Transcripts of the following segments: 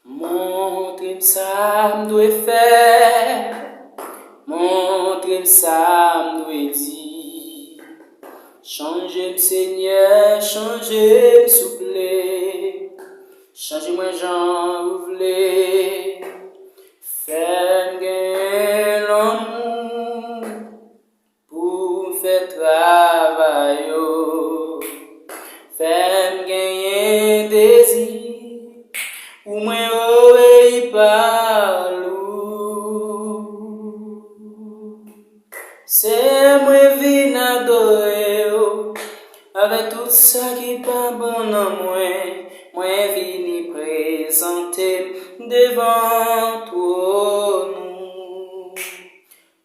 Montre-moi ça m'doit faire, montre-moi ça m'doit dire. Changez-moi Seigneur, changez-moi souple, changez-moi Jean vous voulez. Fais-moi gagner l'amour pour faire travail. Fais-moi gagner désir. Ou moi obéis par l'eau. C'est moi vin adorer avec tout ça qui pas bon en moi vini présenter devant toi nous.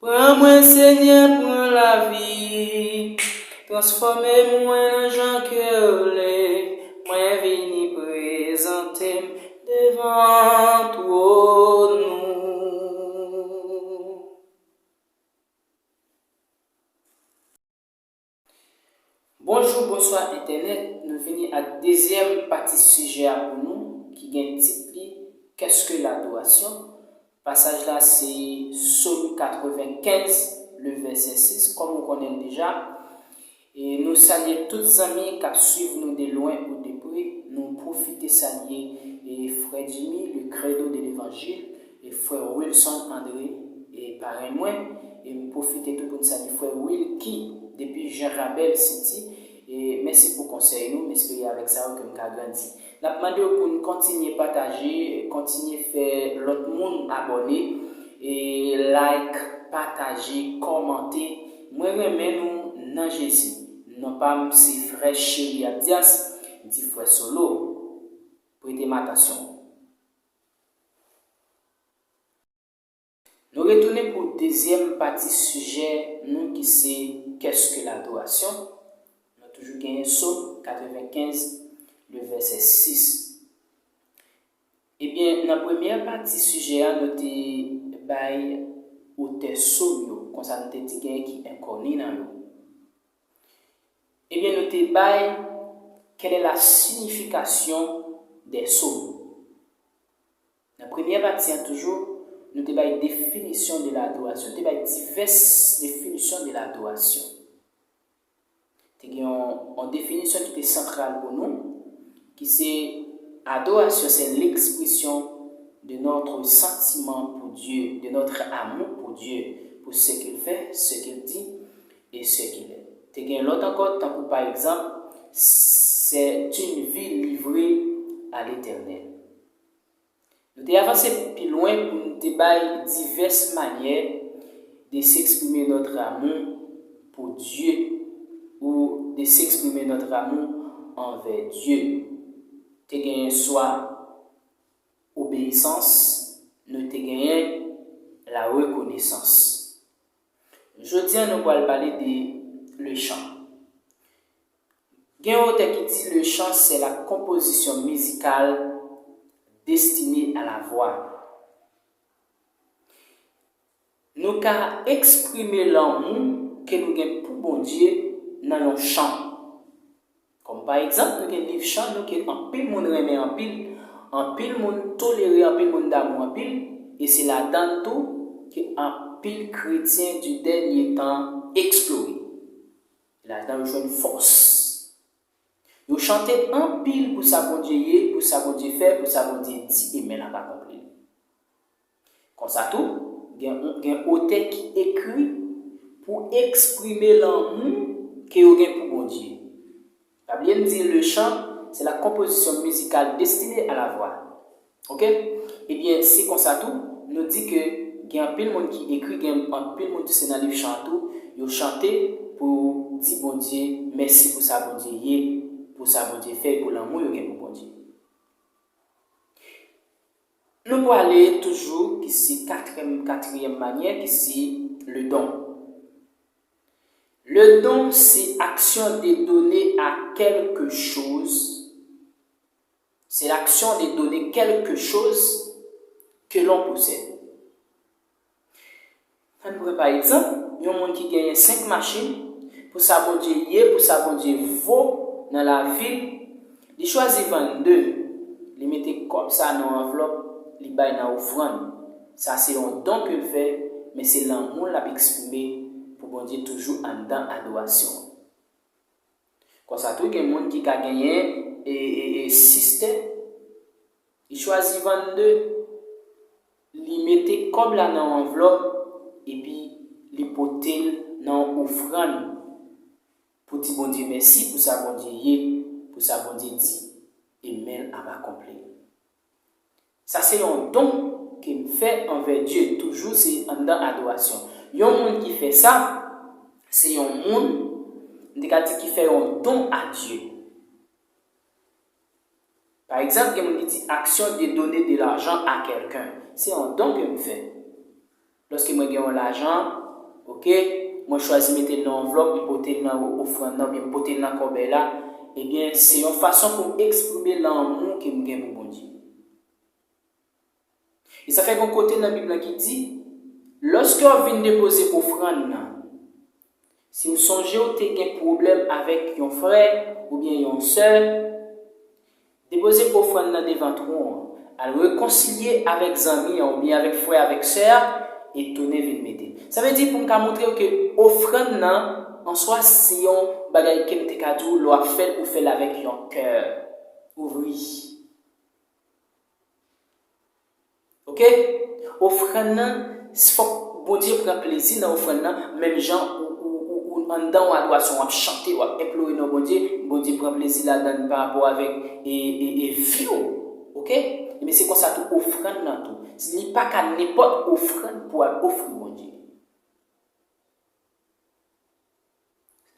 Prends-moi Seigneur, prends la vie, transformez-moi en gens que moi vini présenter devant toi nous. Bonjour, bonsoir Internet. Nous venons à la deuxième partie sujet pour nous qui vient titre qu'est-ce que l'adoration. Passage là c'est Psaume 95, le verset 6, comme on connaît déjà. Et nous saluons tous les amis qui suivent nous de loin ou de près. Nous profitons saluer et frère Jimmy, le credo de l'évangile, et frère Wilson André, et parrain moi. Et nous profitons tout pour saluer frère Will qui, depuis Jean Rabel City, et merci pour conseiller nous, espérons avec ça que nous avons grandi. Nous avons demandé pour nous continuer à partager, continuer à faire l'autre monde abonner, et like, partager, commenter. Moi, remets nous dans Jésus. Non pas si frère chéri Abdias, dit frère Solo, prêtez attention. Nous retournons pour la deuxième partie sujet, nous qui c'est qu'est-ce que l'adoration. Nous avons toujours gagné Psaume 95, le verset 6. Eh bien, dans la première partie sujet, nous avons au Psaume, comme ça nous avons dit qui est inconnu dans nous. Eh bien, nous débattons quelle est la signification des psaumes. La première partie, toujours, nous débattons la définition de l'adoration. Nous débattons diverses définitions de l'adoration. Nous avons une définition qui est centrale pour nous, qui c'est adoration, c'est l'expression de notre sentiment pour Dieu, de notre amour pour Dieu, pour ce qu'il fait, ce qu'il dit et ce qu'il est. Et l'autre encore, tant que par exemple, c'est une vie livrée à l'Éternel. Nous devons avancer plus loin pour nous débattre diverses manières de s'exprimer notre amour pour Dieu ou de s'exprimer notre amour envers Dieu. Nous soit obéissance, nous avons la reconnaissance. Aujourd'hui, nous allons parler de le chant. Il y a un auteur qui dit le chant, c'est la composition musicale destinée à la voix. Nous avons exprimé l'amour que nous avons pour bon Dieu dans nos chants. Comme par exemple, nous avons un livre chant, nous avons un pile monde remet en pile monde toléré, en pile monde d'amour en pile, et c'est la dedans tout que un pile chrétien du dernier temps exploré. Là-dedans, nous jouons une force. Nous chantons en pile pour ça bon Dieu, pour ça bon Dieu fait, pour ça bon Dieu dit, et maintenant pas compris. Comme ça tout, il y a un auteur qui écrit pour exprimer l'amour qu'il y a pour bon Dieu. La Bible dit le chant, c'est la composition musicale destinée à la voix. Ok? Eh bien, c'est comme ça tout, nous dit que il y a un pile monde qui écrit, il y a un pile monde qui s'est dans le livre chantou, ils chantent pour dire bon Dieu, merci pour ça bon Dieu, pour ça bon Dieu fait, pour l'amour qu'il y a pour bon Dieu. Nous allons aller toujours, qui c'est quatrième manière, qui c'est le don. Le don, c'est action de donner à quelque chose. C'est l'action de donner quelque chose que l'on possède. Par exemple, il y a un monde qui gagne 5 machines, pour ça bon Dieu, pour ça bon Dieu vaut dans la ville, il choisit 22, il mettait comme ça dans l'enveloppe, il bail dans offrande. Ça c'est un don que le fait, mais c'est l'amour l'a exprimé pour bon Dieu toujours en dedans adoration. Comme ça tout il y a monde qui a gagné et système, il choisit 22, il mettait comme là dans l'enveloppe et puis il potel dans offrande pour dire bon Dieu merci pour ça bon Dieu pour ça bon Dieu dit et mène à m'accomplir. Ça c'est un don qu'il fait envers Dieu, toujours c'est en dans adoration. Il y a un monde qui fait ça, c'est un monde qui fait un don à Dieu. Par exemple, il y a un monde qui dit action de donner de l'argent à quelqu'un. C'est un don que je fais. Lorsque je gagne l'argent, ok, moi je choisis de mettre dans l'enveloppe, je porter dans l'offrande, je porter dans le corbeille là, eh bien c'est une façon pour exprimer l'amour que je gagne pour mon Dieu. Et ça fait qu'un côté dans la Bible qui dit, lorsque on vient déposer offrande, si vous songez que vous avez un problème avec un frère ou bien une soeur, déposez offrande devant toi, à le réconcilier avec amis ou bien avec frère, avec soeur, et tourner vers mettre. Ça veut dire pour nous montrer que offrande en soi c'est un bagage qui est cadeau, l'on fait ou fait avec un cœur ouvert. OK? Offrande, il faut bon Dieu prend plaisir dans offrande, même gens ou en dedans on doit chanter ou implorer non bon Dieu prend plaisir là-dedans par rapport avec et vie. OK? Mais c'est comme ça tout offrande dans tout. Ce n'est pas qu'à n'importe offrande pour offrir mon Dieu.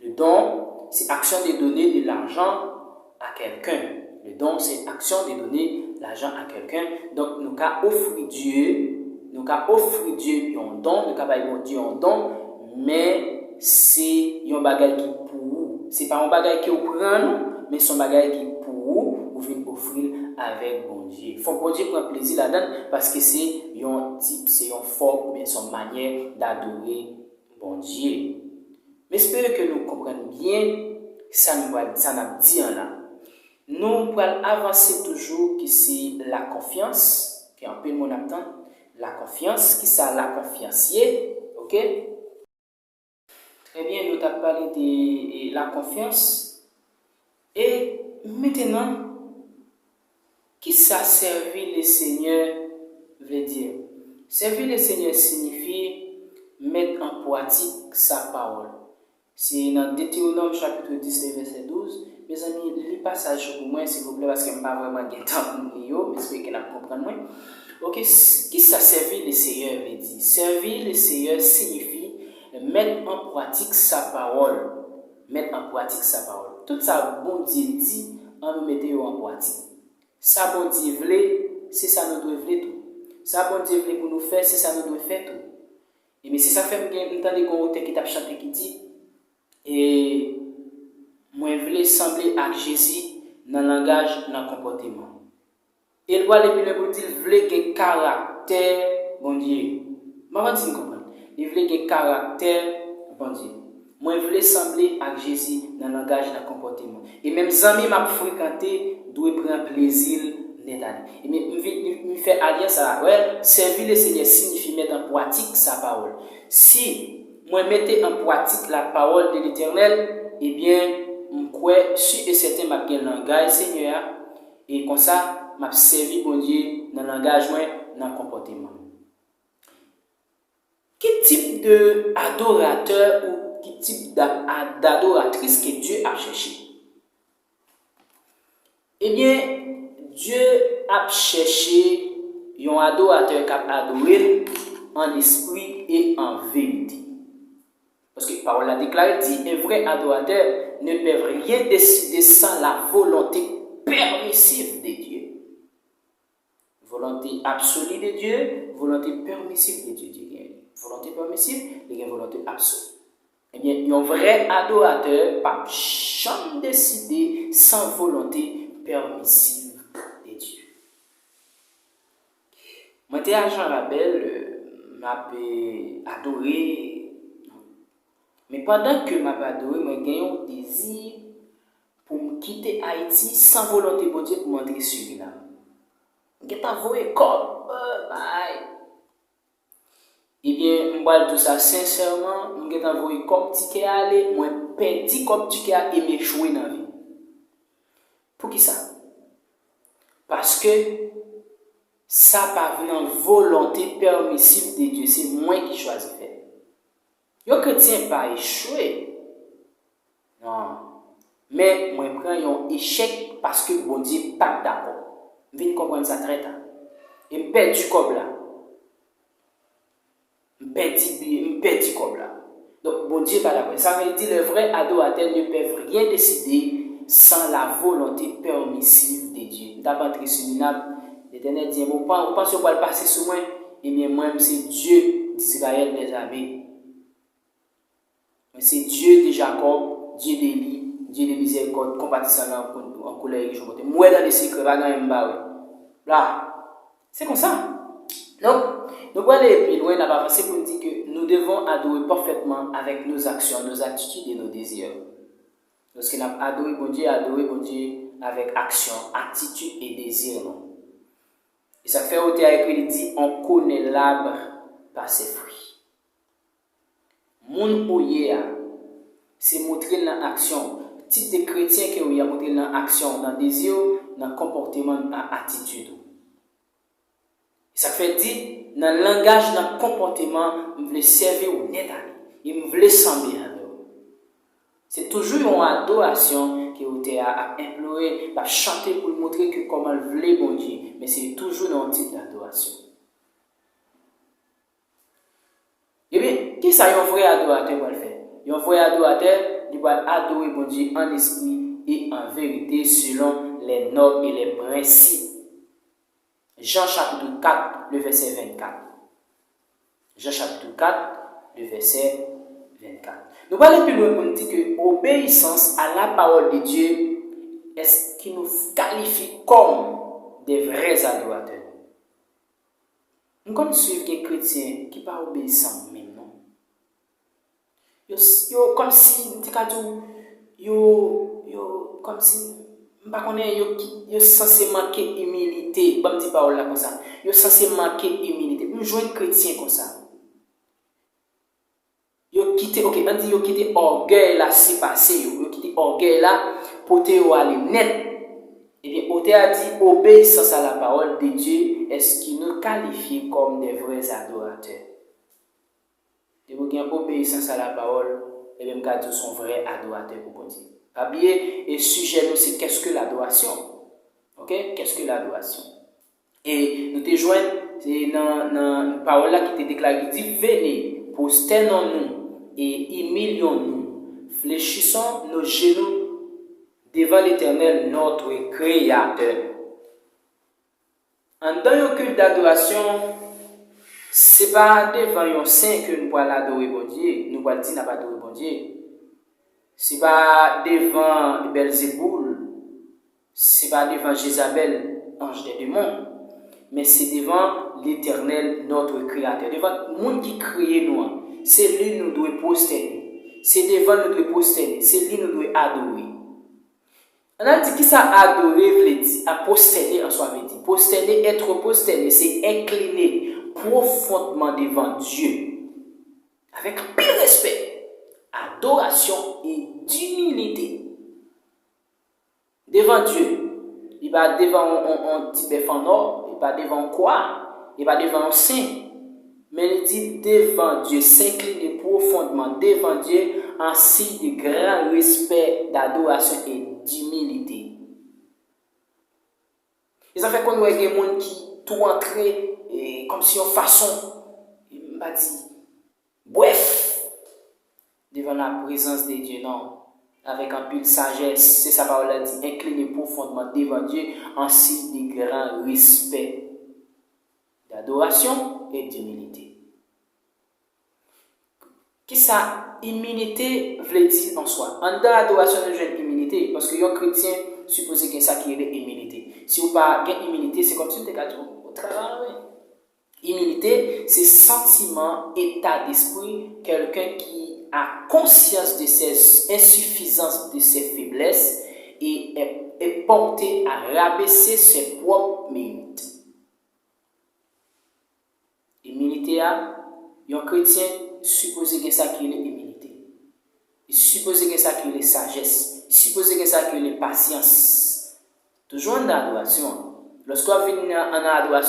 Le don, c'est action de donner de l'argent à quelqu'un. Le don, c'est action de donner l'argent à quelqu'un. Donc, nous avons offert Dieu un don, nous avons Dieu un don, mais c'est un bagage qui pour vous. Ce n'est pas un bagage qui vous prend, mais c'est un bagage qui pour vous, vous venez offrir avec bon Dieu. Il faut que bon Dieu prenne plaisir là-dedans parce que c'est un type, c'est une forme, mais c'est une manière d'adorer bon Dieu. Mais j'espère que nous comprenons bien ça nous dit là. Nous pouvons avancer toujours que c'est la confiance, qui est un peu mon attente, la confiance, qui c'est la confiancier, ok? Très bien, nous avons parlé de la confiance. Et maintenant, qui ça servir le Seigneur veut dire? Servir le Seigneur signifie mettre en pratique sa parole. C'est dans Deutéronome chapitre 10, verset 12. Mes amis, lisez le passage pour moi, s'il vous plaît, parce que je n'ai pas vraiment de temps pour lire, mais j'espère que vous comprenez. Ok, qui ça servir le Seigneur veut dire? Servir le Seigneur signifie mettre en pratique sa parole. Mettre en pratique sa parole. Tout ça, bon Dieu dit, on nous mettez en pratique. Ça, bon Dieu veut, c'est ça nous devons faire tout. Ça, bon Dieu veut pour nous faire, c'est ça nous devons faire tout. Et mais c'est ça fait que nous entendons des qui t'a chanté qui dit, et moi je voulais sembler à Jésus dans le langage, dans le comportement. Et le Bible pour dire voulait que caractère bon Dieu. Maman dit comprendre. Il voulait que caractère bon Dieu. Moi je voulais sembler à Jésus dans le langage, dans le comportement. Et même les amis m'a fréquenté doivent prendre plaisir d'état. Et me fait alliance à ouais, servir le Seigneur signifie mettre en pratique sa parole. Si moi mettez en pratique la parole de l'Éternel, eh bien, je crois sûr et certain m'a bien langage Seigneur et comme ça m'a servi bon Dieu dans l'engagement, dans le comportement. Quel type d'adorateur ou quel type d'adoratrice que Dieu a cherché? Eh bien, Dieu a cherché un adorateur qui a adoré en esprit et en vérité. Parce que la parole a déclaré, dit, un vrai adorateur ne peut rien décider sans la volonté permissive de Dieu. Volonté absolue de Dieu, volonté permissive de Dieu. Volonté permissive, et volonté absolue. Eh bien, un vrai adorateur ne peut jamais décider sans volonté permissive de Dieu. Moi, j'étais à Jean Rabel, m'a adoré. Mais pendant que m'a adoré, moi j'ai un désir pour me quitter Haïti sans volonté de Dieu pour m'entrer sur là. qu'est envoyé comme bye. Eh bien, moi tout ça sincèrement, moi qu'est envoyé comme ticket aller, moi perdu comme ticket et m'échouer dans la vie. Pour qui ça? Parce que ça pas venant volonté permissive de Dieu, c'est moi qui choisis faire. Yo chrétien pas échoué. Non. Mais moi prends un échec parce que bon Dieu pas d'accord. Viens comprendre ça très tard. Et me perdu comme là. Me perdu comme là. Donc bon Dieu pas d'accord. Ça veut dire le vrai adorateur ne peut rien décider sans la volonté permissive de Dieu. D'abord tribunal, l'Éternel dit on pense qu'on va le passer sur moi. Et bien moi c'est Dieu d'Israël des armées. C'est Dieu de Jacob, Dieu d'Élie, Dieu de miséricorde, compatissant en colère et joie. Moi dans les secrets, pas dans là, c'est comme ça. Donc, nous allons aller plus loin, c'est pour dire que nous devons adorer parfaitement avec nos actions, nos attitudes et nos désirs. Lorsqu'on a adoré bon Dieu avec action, attitude et désir. Non? Et ça fait au théâtre qu'il dit on connaît l'arbre par ses fruits. Mon ouïe, c'est montrer dans l'action. Type de chrétien qui a montré dans l'action, dans le désir, dans le comportement, dans l'attitude. Ça fait dire, dans le langage, dans le comportement, je veux servir au net, je veux sembler à nous. C'est toujours une adoration que vous a imploré, à chanter pour montrer que comment vous voulez bon Dieu, mais c'est toujours un type d'adoration. Eh bien, qui ça un vrai adorateur va le faire? Un vrai adorateur, il va adorer bon Dieu en esprit et en vérité selon les normes et les principes. Jean chapitre 4, le verset 24. Jean chapitre 4, le verset 24. Nous allons plus loin pour nous dire que l'obéissance à la parole de Dieu est ce qui nous qualifie comme des vrais adorateurs. Nous comme suivre des chrétiens qui ne sont pas obéissants même, non? Yo comme si, comme si, yo censé manquer humilité. Bon, dis parole là comme ça. Yo censé manquer humilité. Nous jouons chrétien comme ça. Yo quitté, ok, on dit yo quitté orgueil là, c'est passé. Yo quitté orgueil là, pour te aller net. Eh bien, Oté a dit obéissance à la parole de Dieu est ce qui nous qualifie comme des vrais adorateurs. Et vous avez obéissance à la parole, et même quand tous sont vrais adorateurs pour Dieu. Habillé et sujet nous c'est qu'est-ce que l'adoration? Ok? Qu'est-ce que l'adoration? Et nous te joignons, c'est dans une parole là qui te déclare, il dit venez, prosternons-nous et humilions-nous, fléchissons nos genoux devant l'Éternel, notre Créateur. En dans un culte d'adoration, ce n'est pas devant un saint que nous pouvons adorer bon Dieu, nous pouvons dire pas adorer bon Dieu. Ce n'est pas devant Belzéboul, ce n'est pas devant Jézabel, ange des démons, mais c'est devant l'Éternel, notre Créateur, devant le monde qui crée nous. C'est lui nous doit prosterner, c'est devant nous doit prosterner, c'est lui nous doit adorer. On a dit qui ça adorer veut dire à prosterner en soi veut dire. Prosterner, être prosterné, c'est incliner profondément devant Dieu. Avec pile respect, adoration et d'humilité. Devant Dieu. Il va devant un petit bœuf en or, il va devant quoi? Il va devant un saint. Mais il dit devant Dieu, s'incliner profondément devant Dieu en signe de grand respect, d'adoration et d'humilité. Et ça fait qu'on voit des gens qui tout entré comme si en façon, il m'a dit, bref, devant la présence de Dieu, non, avec un peu de sagesse, c'est sa parole dit, incliner profondément devant Dieu en signe de grand respect, d'adoration et d'humilité. Qui ça, humilité veut dire en soi. En dans l'adoration, nous avons humilité, parce que un chrétien suppose que ça qui est humilité. Si vous n'avez pas humilité, c'est comme si vous étiez au travail. Humilité, c'est sentiment, état d'esprit, quelqu'un qui a conscience de ses insuffisances, de ses faiblesses, et est porté à rabaisser ses propres mérites. Humilité a, un chrétien supposé que ça qui est humilité. Il supposé que ça qui est sagesse. Il supposé que ça qui est patience. Toujours en adoration. Lorsqu'on vient en adoration,